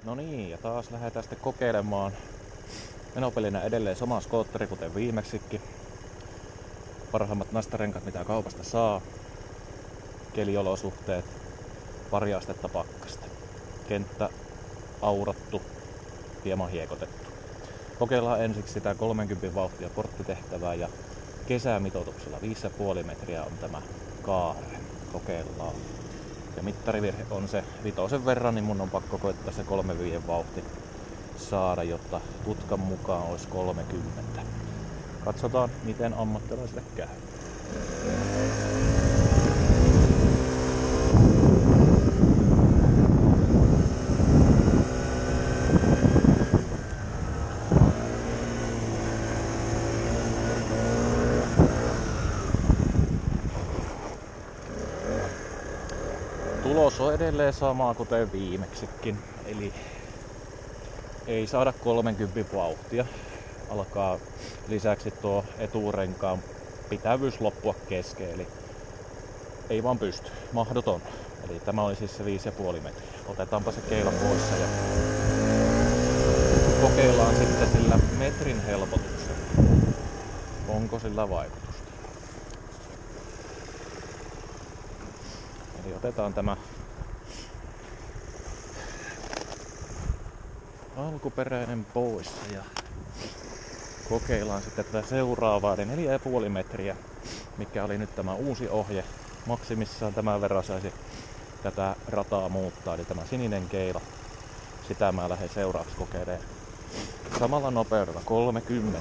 No niin, ja taas lähdetään sitten kokeilemaan menopelinä edelleen sama skootteri kuten viimeksikin. Parhaimmat nastarenkat mitä kaupasta saa. Keliolosuhteet, pari astetta pakkasta. Kenttä aurattu, hieman hiekotettu. Kokeillaan ensiksi sitä 30 vauhtia porttitehtävää ja kesämitoituksella 5,5 metriä on tämä kaare. Kokeillaan. Ja mittarivirhe on se 5 verran, niin mun on pakko koittaa se 3,5 vauhti saada, jotta tutkan mukaan olisi 30. Katsotaan, miten ammattilaisille käy. Tulos on edelleen sama kuten viimeksikin, eli ei saada 30 vauhtia. Alkaa lisäksi tuo eturenkaan pitävyys loppua kesken, eli ei vaan pysty. Mahdoton. Eli tämä oli siis se 5,5 metriä. Otetaanpa se keila pois ja kokeillaan sitten sillä metrin helpotuksella. Onko sillä vaikutusta? Eli otetaan tämä alkuperäinen pois ja kokeillaan sitten tätä seuraavaa, eli 4,5 metriä, mikä oli nyt tämä uusi ohje. Maksimissaan tämän verran saisi tätä rataa muuttaa, eli tämä sininen keila. Sitä mä lähden seuraavaksi kokeilemaan samalla nopeudella 30.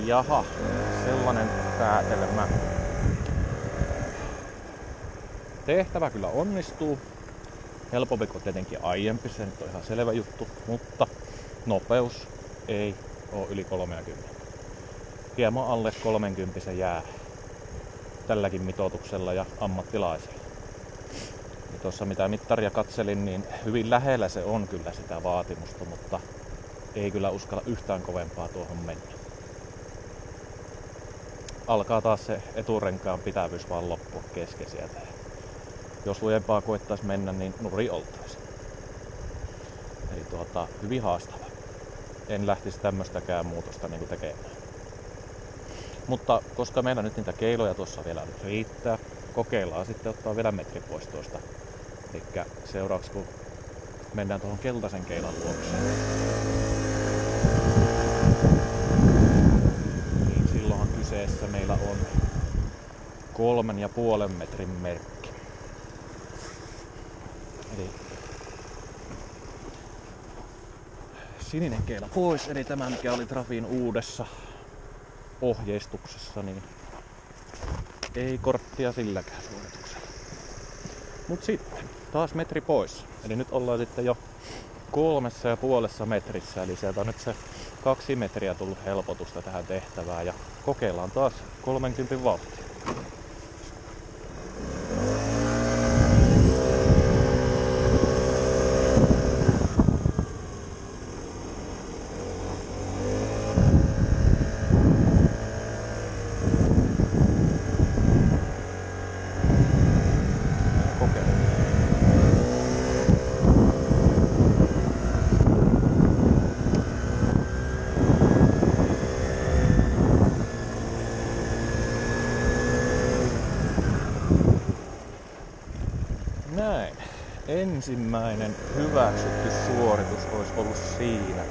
Jaha, sellainen päätelmä. Tehtävä kyllä onnistuu. Helpompi kuin tietenkin aiempi, se nyt on ihan selvä juttu, mutta nopeus ei ole yli 30. Hieman alle 30 se jää tälläkin mitoituksella ja ammattilaisella. Ja tuossa mitä mittaria katselin, niin hyvin lähellä se on kyllä sitä vaatimusta, mutta ei kyllä uskalla yhtään kovempaa tuohon mennä. Alkaa taas se eturenkaan pitävyys vaan loppua kesken sieltä. Jos lujempaa koettaisi mennä, niin nuri oltaisi. Eli hyvin haastava. En lähtisi tämmöstäkään muutosta niin tekemään. Mutta koska meillä nyt niitä keiloja tuossa vielä nyt riittää, kokeillaan sitten ottaa vielä metri pois tuosta. Eli seuraavaksi kun mennään tuohon keltaisen keilan luokseen, niin silloinhan kyseessä meillä on 3,5 metrin merkki. Eli sininen keila pois, eli tämä mikä oli Trafin uudessa ohjeistuksessa, niin ei korttia silläkään suorituksella. Mut sitten taas metri pois. Eli nyt ollaan sitten jo 3,5 metrissä, eli sieltä on nyt se 2 metriä tullut helpotusta tähän tehtävään ja kokeillaan taas 30 vauhtia. Näin. Ensimmäinen hyväksytty suoritus olisi ollut siinä.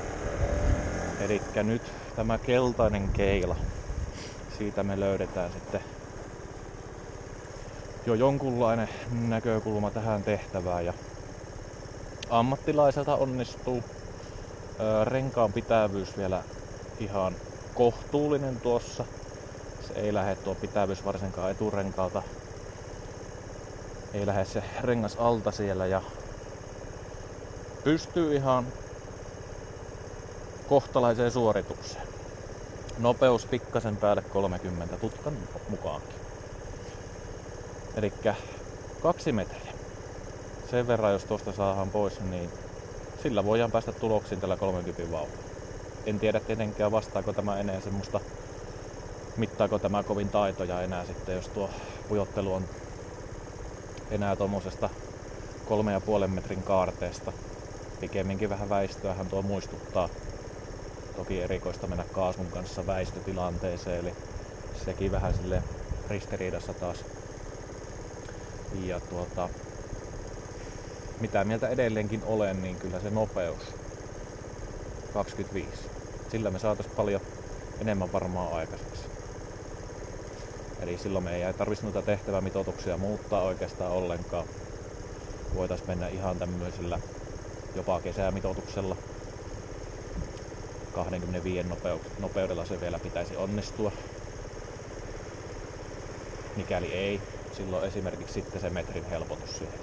Elikkä nyt tämä keltainen keila. Siitä me löydetään sitten jo jonkunlainen näkökulma tähän tehtävään. Ja ammattilaiselta onnistuu. Renkaan pitävyys vielä ihan kohtuullinen tuossa. Se ei lähde tuo pitävyys varsinkaan eturenkaalta. Ei lähde se rengas alta siellä ja pystyy ihan kohtalaiseen suoritukseen. Nopeus pikkasen päälle 30 tutkan mukaankin. Elikkä 2 metriä. Sen verran jos tuosta saadaan pois, niin sillä voidaan päästä tuloksiin tällä 30 vauhdilla. En tiedä tietenkään vastaako tämä enää semmoista, mittaako tämä kovin taitoja enää sitten, jos tuo pujottelu on enää tommosesta 3,5 metrin kaarteesta. Pikemminkin vähän väistöähän tuo muistuttaa. Toki erikoista mennä kaasun kanssa väistötilanteeseen, eli sekin vähän sille ristiriidassa taas. Ja mitä mieltä edelleenkin olen, niin kyllä se nopeus 25. Sillä me saatais paljon enemmän varmaan aikaiseksi. Eli silloin me ei tarvitsisi noita tehtävämitoituksia muuttaa oikeastaan ollenkaan. Voitais mennä ihan tämmöisellä jopa kesämitoituksella. 25 nopeudella se vielä pitäisi onnistua. Mikäli ei, silloin esimerkiksi sitten se metrin helpotus siihen.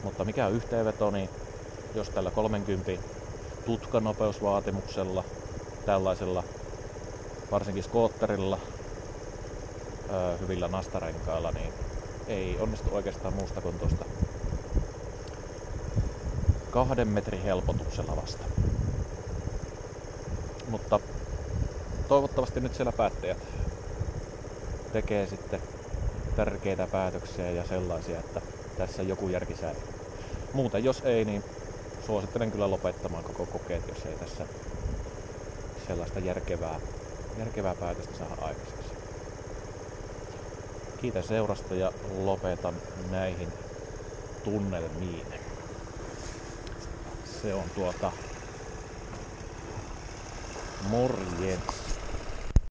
Mutta mikä on yhteenveto, niin jos tällä 30 tutkanopeusvaatimuksella, tällaisella varsinkin skootterilla, hyvillä nastarenkailla, niin ei onnistu oikeastaan muusta kuin tuosta 2 metrin helpotuksella vasta. Mutta toivottavasti nyt siellä päättäjät tekee sitten tärkeitä päätöksiä ja sellaisia, että tässä joku järki säilyy. Muuten jos ei, niin suosittelen kyllä lopettamaan koko kokeet, jos ei tässä sellaista järkevää päätöstä saada aikaiseksi. Kiitän seurasta ja lopetan näihin tunnelmiin. Se on morjens.